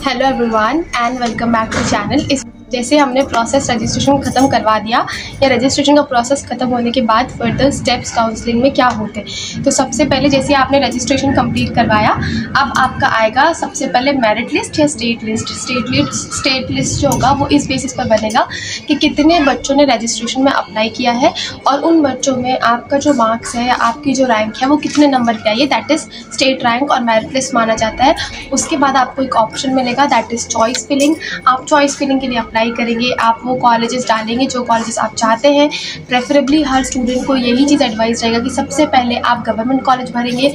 Hello everyone and welcome back to channel. इस जैसे हमने प्रोसेस रजिस्ट्रेशन ख़त्म करवा दिया या रजिस्ट्रेशन का प्रोसेस ख़त्म होने के बाद फर्दर स्टेप्स काउंसलिंग में क्या होते हैं, तो सबसे पहले जैसे आपने रजिस्ट्रेशन कंप्लीट करवाया, अब आपका आएगा सबसे पहले मेरिट लिस्ट या स्टेट लिस्ट। स्टेट लिस्ट जो होगा वो इस बेसिस पर बनेगा कि कितने बच्चों ने रजिस्ट्रेशन में अप्लाई किया है और उन बच्चों में आपका जो मार्क्स है या आपकी जो रैंक है वो कितने नंबर की आई है, दैट इज़ स्टेट रैंक और मेरिट लिस्ट माना जाता है। उसके बाद आपको एक ऑप्शन मिलेगा दैट इज़ चॉइस फिलिंग। आप चॉइस फिलिंग के लिए अप्लाई करेंगे, आप वो कॉलेजेस डालेंगे जो कॉलेजेस आप चाहते हैं। प्रेफरेबली हर स्टूडेंट को यही चीज़ एडवाइस रहेगा कि सबसे पहले आप गवर्नमेंट कॉलेज भरेंगे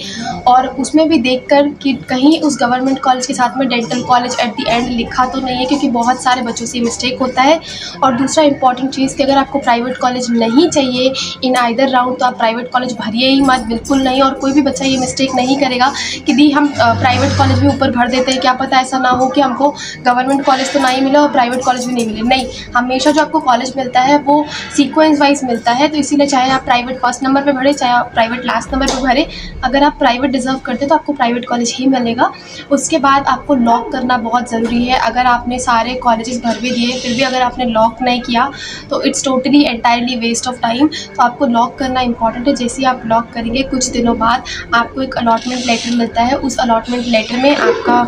और उसमें भी देखकर कि कहीं उस गवर्नमेंट कॉलेज के साथ में dental college at the end लिखा तो नहीं है, क्योंकि बहुत सारे बच्चों से मिस्टेक होता है। और दूसरा इंपॉर्टेंट चीज़ कि अगर आपको प्राइवेट कॉलेज नहीं चाहिए इन आइदर राउंड तो आप प्राइवेट कॉलेज भरिए ही मत, बिल्कुल नहीं। और कोई भी बच्चा ये मिस्टेक नहीं करेगा कि दी हम प्राइवेट कॉलेज भी ऊपर भर देते हैं, क्या पता ऐसा ना हो कि हमको गवर्नमेंट कॉलेज तो नहीं मिला और प्राइवेट कॉलेज भी नहीं मिले। नहीं, हमेशा जो आपको कॉलेज मिलता है वो सीक्वेंस वाइज मिलता है, तो इसीलिए चाहे आप प्राइवेट फर्स्ट नंबर पे भरे चाहे आप प्राइवेट लास्ट नंबर पे भरे, अगर आप प्राइवेट डिजर्व करते तो आपको प्राइवेट कॉलेज ही मिलेगा। उसके बाद आपको लॉक करना बहुत ज़रूरी है। अगर आपने सारे कॉलेजेस भर भी दिए फिर भी अगर आपने लॉक नहीं किया तो it's totally entirely waste of time. तो आपको लॉक करना इंपॉर्टेंट है। जैसे ही आप लॉक करेंगे कुछ दिनों बाद आपको एक अलॉटमेंट लेटर मिलता है। उस अलॉटमेंट लेटर में आपका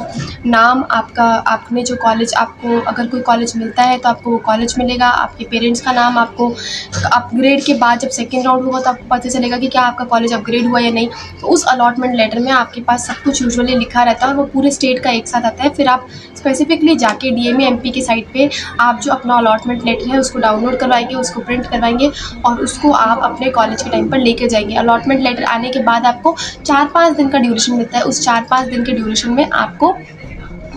नाम, आपने जो कॉलेज, आपको अगर कोई कॉलेज मिलता है तो आपको वो कॉलेज मिलेगा, आपके पेरेंट्स का नाम, आपको अपग्रेड के बाद जब सेकेंड राउंड होगा तो आपको पता चलेगा कि क्या आपका कॉलेज अपग्रेड हुआ या नहीं। तो उस अलॉटमेंट लेटर में आपके पास सब कुछ यूजुअली लिखा रहता है और वो पूरे स्टेट का एक साथ आता है। फिर आप स्पेसिफिकली जाके DME MP की साइट पे आप जो अपना अलॉटमेंट लेटर है उसको डाउनलोड करवाएंगे, उसको प्रिंट करवाएंगे और उसको आप अपने कॉलेज के टाइम पर लेके जाएंगे। अलॉटमेंट लेटर आने के बाद आपको 4-5 दिन का ड्यूरेशन मिलता है। उस 4-5 दिन के ड्यूरेशन में आपको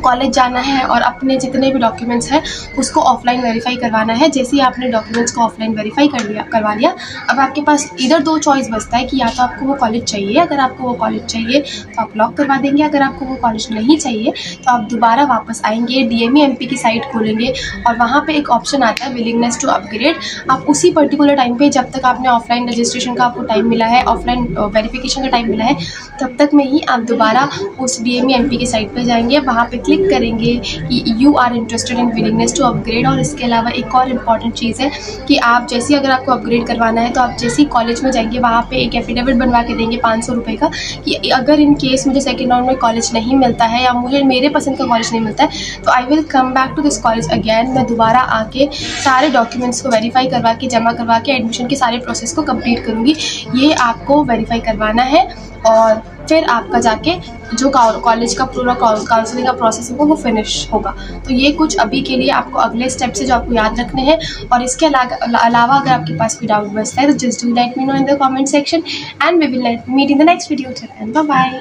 कॉलेज जाना है और अपने जितने भी डॉक्यूमेंट्स हैं उसको ऑफलाइन वेरीफाई करवाना है। जैसे ही आपने डॉक्यूमेंट्स को ऑफलाइन वेरीफाई करवा लिया, अब आपके पास इधर 2 चॉइस बचता है कि या तो आपको वो कॉलेज चाहिए, अगर आपको वो कॉलेज चाहिए तो आप लॉक करवा देंगे, अगर आपको वो कॉलेज नहीं चाहिए तो आप दोबारा वापस आएंगे, DME MP की साइट खोलेंगे और वहाँ पर एक ऑप्शन आता है विलिंगनेस टू अपग्रेड। आप उसी पर्टिकुलर टाइम पर, जब तक आपने ऑफलाइन रजिस्ट्रेशन का आपको टाइम मिला है, ऑफलाइन वेरिफिकेशन का टाइम मिला है, तब तक में ही आप दोबारा उस DME MP की साइट पर जाएंगे, वहाँ पर क्लिक करेंगे कि you are interested in willingness to upgrade. और इसके अलावा एक और इम्पॉर्टेंट चीज़ है कि आप जैसे अगर आपको अपग्रेड करवाना है तो आप जैसे ही कॉलेज में जाएंगे वहाँ पे एक एफिडेविट बनवा के देंगे 500 रुपये का कि अगर इन केस मुझे सेकेंड राउंड में कॉलेज नहीं मिलता है या मुझे मेरे पसंद का कॉलेज नहीं मिलता है तो I will come back to this college again. मैं दोबारा आके सारे डॉक्यूमेंट्स को वेरीफाई करवा के, जमा करवा के एडमिशन के सारे प्रोसेस को कंप्लीट करूँगी। ये आपको वेरीफाई करवाना है और फिर आपका जाके जो कॉलेज का पूरा काउंसलिंग का प्रोसेस होगा वो फिनिश होगा। तो ये कुछ अभी के लिए आपको अगले स्टेप से जो आपको याद रखने हैं। और इसके अलावा अगर आपके पास कोई डाउट बचता है तो just do let me know in the comment section and we will meet in the next video. Bye bye.